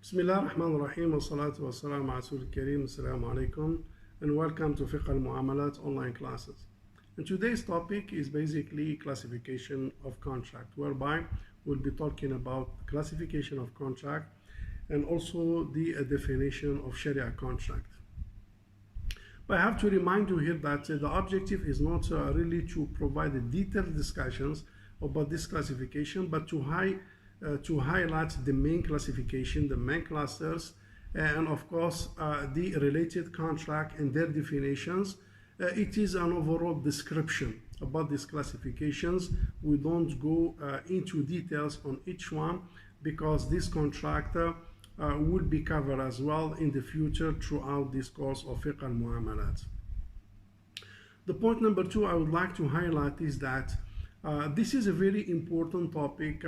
بسم الله الرحمن الرحيم والصلاة والسلام على رسول الكريم. السلام عليكم and welcome to Fiqh al-Muamalat online classes. And today's topic is basically classification of contract, whereby we'll be talking about classification of contract and also the definition of Sharia contract. But I have to remind you here that the objective is not really to provide detailed discussions about this classification, but to highlight the main classification, the main clusters, and of course the related contract and their definitions. It is an overall description about these classifications. We don't go into details on each one because this contract will be covered as well in the future throughout this course of Fiqh al-Muamalat. The point number two I would like to highlight is that this is a very important topic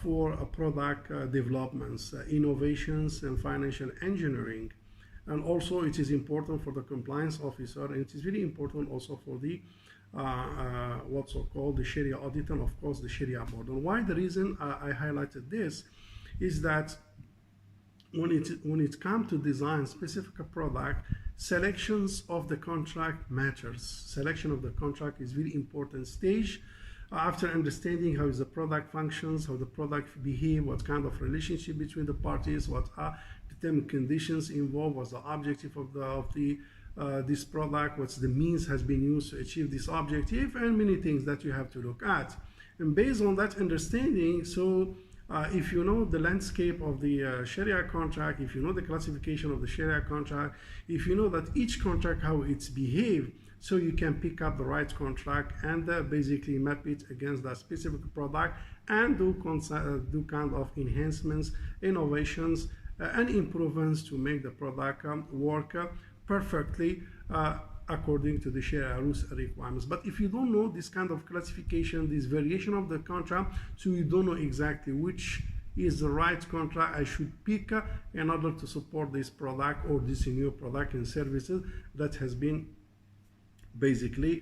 for product developments, innovations, and financial engineering. And also it is important for the compliance officer, and it is very important also for the what's called the Sharia audit and of course the Sharia board. And why the reason I highlighted this is that when it comes to design specific product, selections of the contract matters. Selection of the contract is very important stage. After understanding how the product functions, how the product behave, what kind of relationship between the parties, what are the term conditions involved, what's the objective of this product, what's the means has been used to achieve this objective, and many things that you have to look at. And based on that understanding, so if you know the landscape of the Sharia contract, if you know the classification of the Sharia contract, if you know that each contract how it's behaved, so you can pick up the right contract and basically map it against that specific product and do kind of enhancements, innovations, and improvements to make the product work perfectly according to the Sharia rules and requirements. But if you don't know this kind of classification, this variation of the contract, so you don't know exactly which is the right contract I should pick in order to support this product or this new product and services that has been basically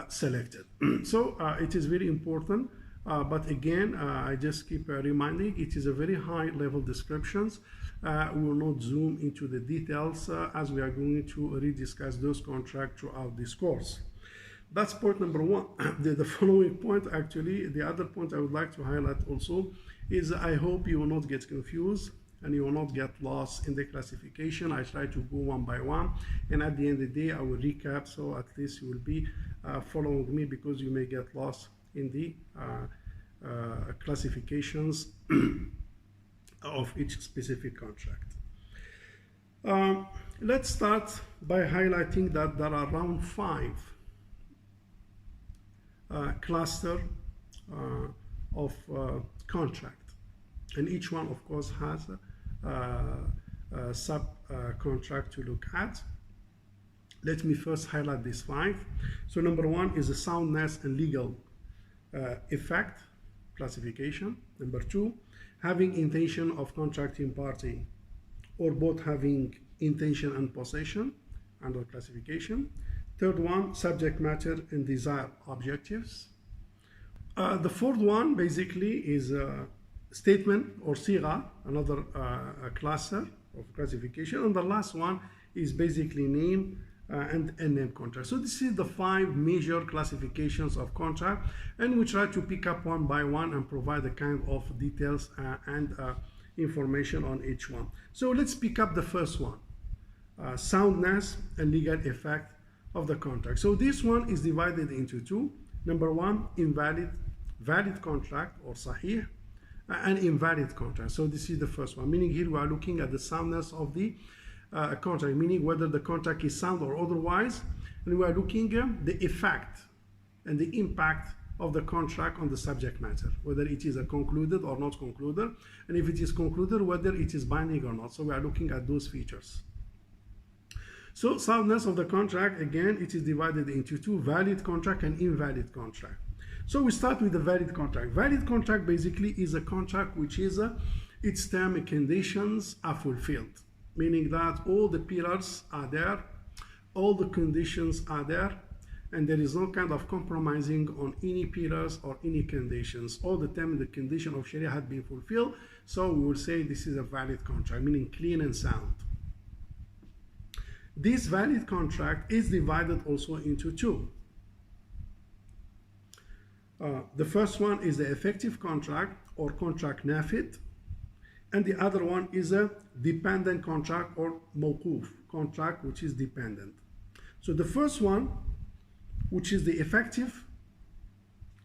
selected. So it is very important, but again I just keep reminding it is a very high level descriptions. We will not zoom into the details as we are going to rediscuss those contracts throughout this course. That's point number one. The following point, actually the other point I would like to highlight also is I hope you will not get confused and you will not get lost in the classification. I try to go one by one, and at the end of the day I will recap, so at least you will be following me, because you may get lost in the classifications of each specific contract. Let's start by highlighting that there are around 5 clusters of contract, and each one of course has a sub contract to look at. Let me first highlight these 5. So number 1 is the soundness and legal effect classification. Number 2, having intention of contracting party, or both having intention and possession, under classification. Third one, subject matter and desire objectives. The fourth one basically is statement or sigha, another cluster of classification, and the last one is basically name and unnamed contract. So this is the 5 major classifications of contract, and we try to pick up one by one and provide a kind of details and information on each one. So let's pick up the first one, soundness and legal effect of the contract. So this one is divided into 2. Number 1, valid contract or sahih, and invalid contract. So this is the first one, meaning here we are looking at the soundness of the contract, meaning whether the contract is sound or otherwise, and we are looking at the effect and the impact of the contract on the subject matter, whether it is a concluded or not concluded, and if it is concluded, whether it is binding or not. So we are looking at those features. So soundness of the contract, again, it is divided into 2, valid contract and invalid contract. So we start with the valid contract. Valid contract basically is a contract which is its term and conditions are fulfilled, meaning that all the pillars are there, all the conditions are there, and there is no kind of compromising on any pillars or any conditions. All the time the condition of Sharia had been fulfilled, so we will say this is a valid contract, meaning clean and sound. This valid contract is divided also into two. The first one is the effective contract or contract nafid, and the other one is a dependent contract or mawquf contract, which is dependent. So the first one, which is the effective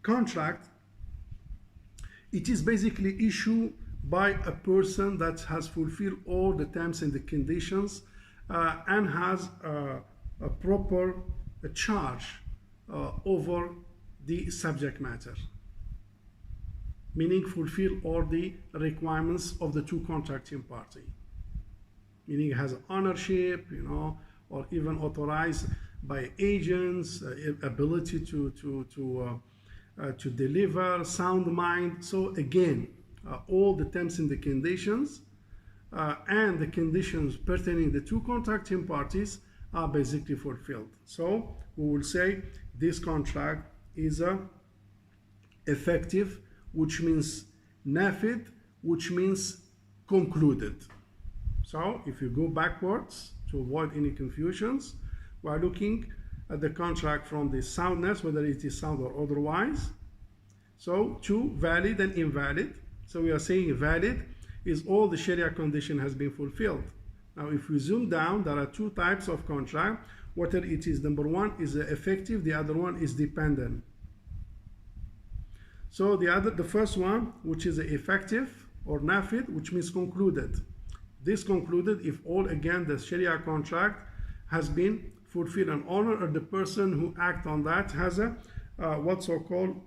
contract, it is basically issued by a person that has fulfilled all the terms and the conditions and has a proper charge over the subject matter, meaning fulfill all the requirements of the two contracting party, meaning has ownership, or even authorized by agents, ability to deliver, sound mind. So again, all the terms and the conditions and the conditions pertaining to the two contracting parties are basically fulfilled. So we will say this contract is effective, which means nafid, which means concluded. So if you go backwards to avoid any confusions, we are looking at the contract from the soundness, whether it is sound or otherwise. So to valid and invalid. So we are saying valid is all the Sharia condition has been fulfilled. Now if we zoom down, there are two types of contract. Whether it is, number one is effective, the other one is dependent. So the first one, which is effective or nafid, which means concluded. This concluded if all, again, the Sharia contract has been fulfilled, and honor of the person who act on that has a what's so-called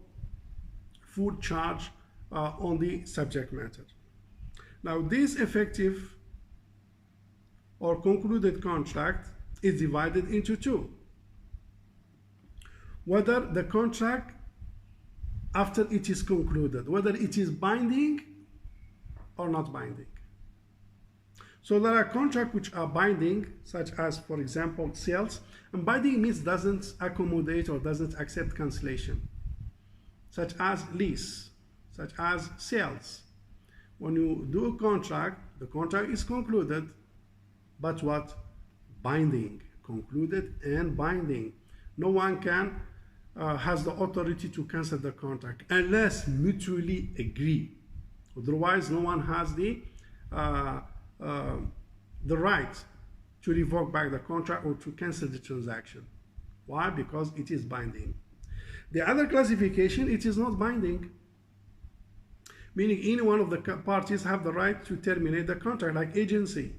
full charge on the subject matter. Now this effective or concluded contract is divided into two. Whether the contract after it is concluded, whether it is binding or not binding. So there are contracts which are binding, such as, for example, sales. And binding means doesn't accommodate or doesn't accept cancellation, such as lease, such as sales. When you do a contract, the contract is concluded, but what? Binding, concluded and binding. No one can has the authority to cancel the contract unless mutually agree. Otherwise, no one has the right to revoke back the contract or to cancel the transaction. Why? Because it is binding. The other classification, it is not binding, meaning any one of the parties have the right to terminate the contract, like agency.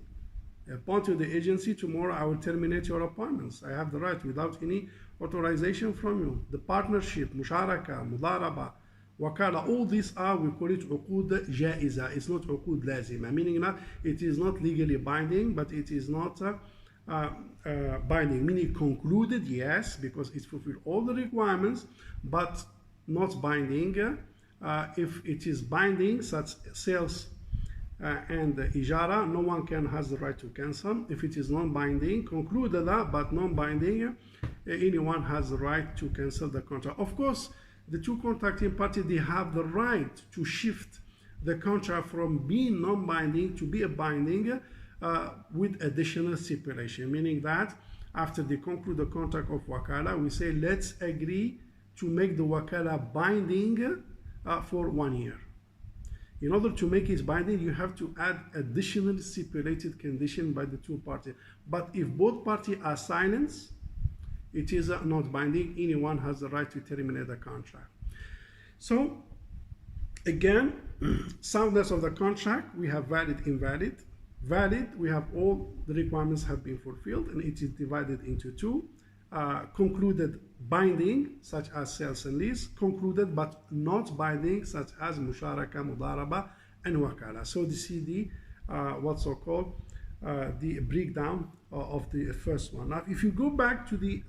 Appoint to the agency, tomorrow I will terminate your appointments. I have the right without any authorization from you. The partnership, musharaka, mudaraba, wakala, all these are, we call it uqud jaiza. It's not uqud lazima, meaning that it is not legally binding, but it is not binding, meaning concluded, yes, because it fulfills all the requirements, but not binding. If it is binding, such sales and ijara, no one has the right to cancel. If it is non-binding, concluded but non-binding, anyone has the right to cancel the contract. Of course, the two contracting parties, they have the right to shift the contract from being non-binding to be a binding with additional stipulation, meaning that after they conclude the contract of wakala, we say let's agree to make the wakala binding for 1 year. In order to make it binding, you have to add additional stipulated condition by the two parties. But if both parties are silent, it is not binding. Anyone has the right to terminate the contract. So again, soundness of the contract, we have valid, invalid. Valid, we have all the requirements have been fulfilled, and it is divided into two. Concluded, binding, such as sales and lease. Concluded but not binding, such as musharaka, mudaraba, and wakala. So this is the what's so called the breakdown of the first one. Now, if you go back to the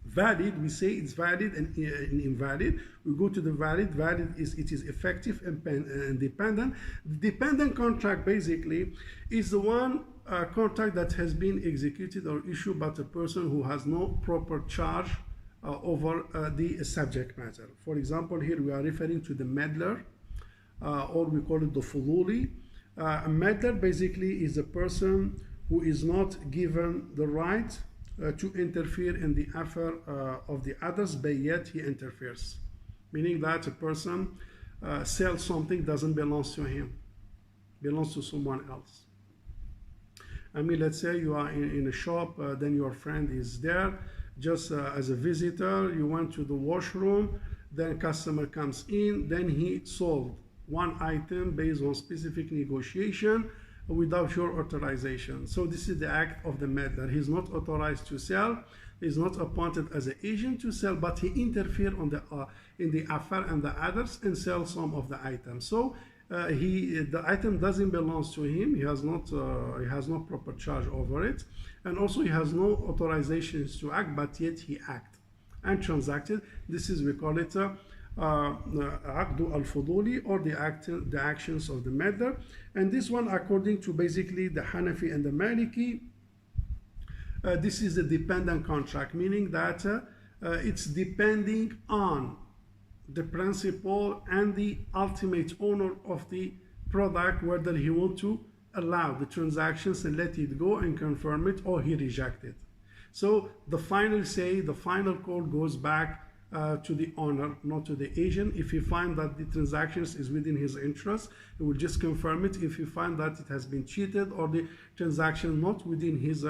valid, we say it's valid and invalid. We go to the valid. Valid is it is effective and dependent. The dependent contract basically is the one a contract that has been executed or issued by a person who has no proper charge over the subject matter. For example, here we are referring to the meddler, or we call it the fuduli. A meddler basically is a person who is not given the right to interfere in the affair of the others, but yet he interferes. Meaning that a person sells something doesn't belong to him, belongs to someone else. I mean, let's say you are in a shop, then your friend is there just as a visitor, you went to the washroom, then customer comes in, then he sold one item based on specific negotiation without your authorization. So this is the act of the meddler. He's not authorized to sell, he's not appointed as an agent to sell, but he interfered on in the affair and the others and sell some of the items. So the item doesn't belong to him. He has no proper charge over it, and also he has no authorizations to act, but yet he acted and transacted. This is, we call it Aqdu al-Fuduli, or the actions of the meddler. And this one, according to basically the Hanafi and the Maliki, this is a dependent contract, meaning that it's depending on the principal and the ultimate owner of the product, whether he wants to allow the transactions and let it go and confirm it, or he reject it. So the final say, the final call goes back to the owner, not to the agent. If he finds that the transactions is within his interest, he will just confirm it. If he finds that it has been cheated or the transaction not within his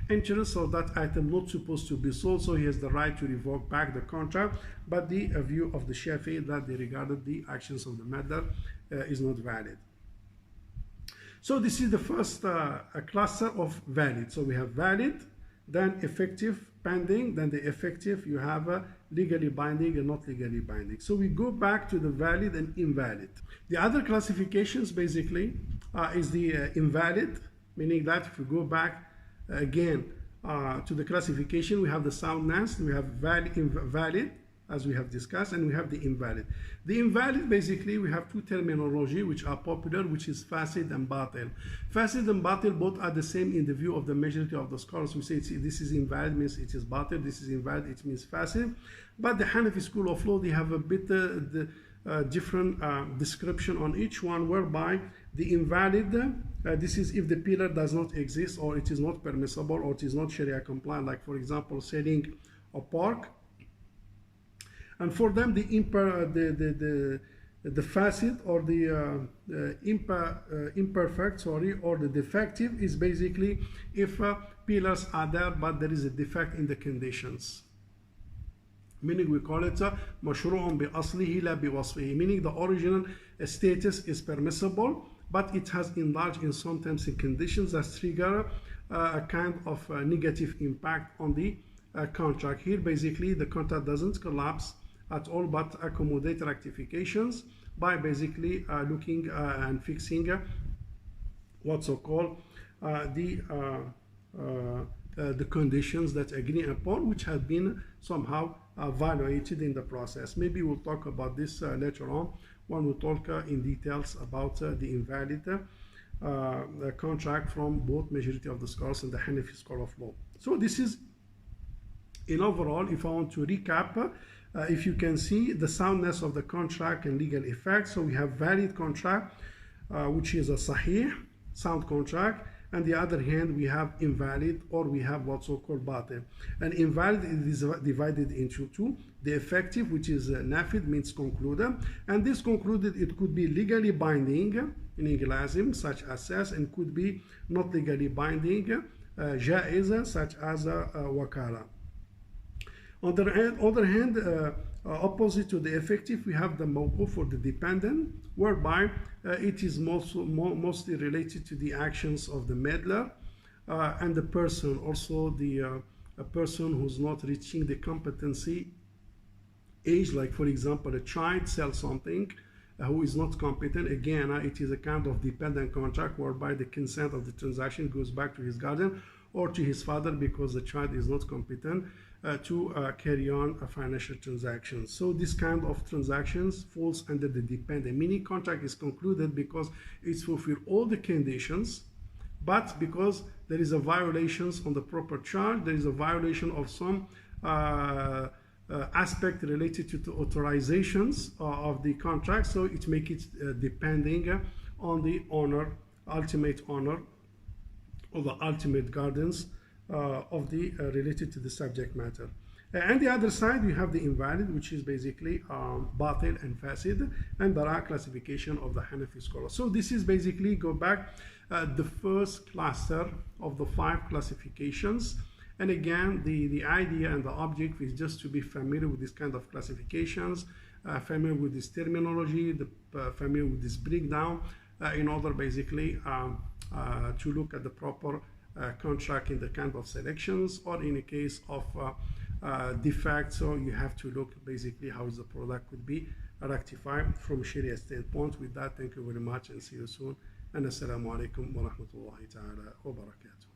interest, or that item not supposed to be sold, so he has the right to revoke back the contract. But the view of the Shafi'i that they regarded the actions of the meddler is not valid. So this is the first cluster of valid. So we have valid, then effective, pending, then the effective, you have legally binding and not legally binding. So we go back to the valid and invalid. The other classifications basically is the invalid, meaning that if you go back again to the classification, we have the soundness, we have valid, as we have discussed, and we have the invalid. The invalid, basically, we have two terminology which are popular, which is fasid and batil. Fasid and batil both are the same in the view of the majority of the scholars who say this is invalid, means it is batil, this is invalid, it means fasid. But the Hanafi school of law, they have a bit different description on each one, whereby the invalid, this is if the pillar does not exist, or it is not permissible, or it is not Sharia compliant, like for example selling a pork. And for them, the facet or the imperfect, or the defective is basically if pillars are there, but there is a defect in the conditions. Meaning we call it مشروع بأصله لا بوصفه, meaning the original status is permissible, but it has enlarged in some terms and conditions that trigger a kind of negative impact on the contract. Here, basically, the contract doesn't collapse at all, but accommodate rectifications by basically looking and fixing what's so called the conditions that agree upon, which have been somehow violated in the process. Maybe we'll talk about this later on when we talk in details about the invalid contract from both majority of the scholars and the Hanafi school of law. So this is in overall, if I want to recap, if you can see the soundness of the contract and legal effect. So we have valid contract, which is a sahih, sound contract, and the other hand we have invalid, or we have what's so called batil. And invalid is divided into two: the effective, which is nafid, means concluded, and this concluded, it could be legally binding, meaning lazim, such as says, and could be not legally binding, jaiza, such as wakala. On the other hand, opposite to the effective, we have the mawquf, for the dependent, whereby it is mostly related to the actions of the meddler and the person, also a person who's not reaching the competency age, like for example a child sells something who is not competent. Again, it is a kind of dependent contract whereby the consent of the transaction goes back to his guardian or to his father, because the child is not competent to carry on a financial transaction. So this kind of transactions falls under the dependent, meaning contract is concluded because it's fulfilled all the conditions but because there is a violations on the proper charge, there is a violation of some aspect related to the authorizations of the contract, so it makes it depending on the owner, ultimate owner, or the ultimate guardians of the related to the subject matter. And the other side, you have the invalid, which is basically batil and fasid, and there are classification of the Hanafi scholars. So this is basically, go back, the first cluster of the 5 classifications. And again, the idea and the object is just to be familiar with this kind of classifications, familiar with this terminology, familiar with this breakdown, in order basically to look at the proper contract in the kind of selections, or in a case of defect, so you have to look basically how the product could be rectified from Sharia standpoint. With that, thank you very much and see you soon. And assalamu alaikum wa rahmatullahi ta'ala wa barakatuh.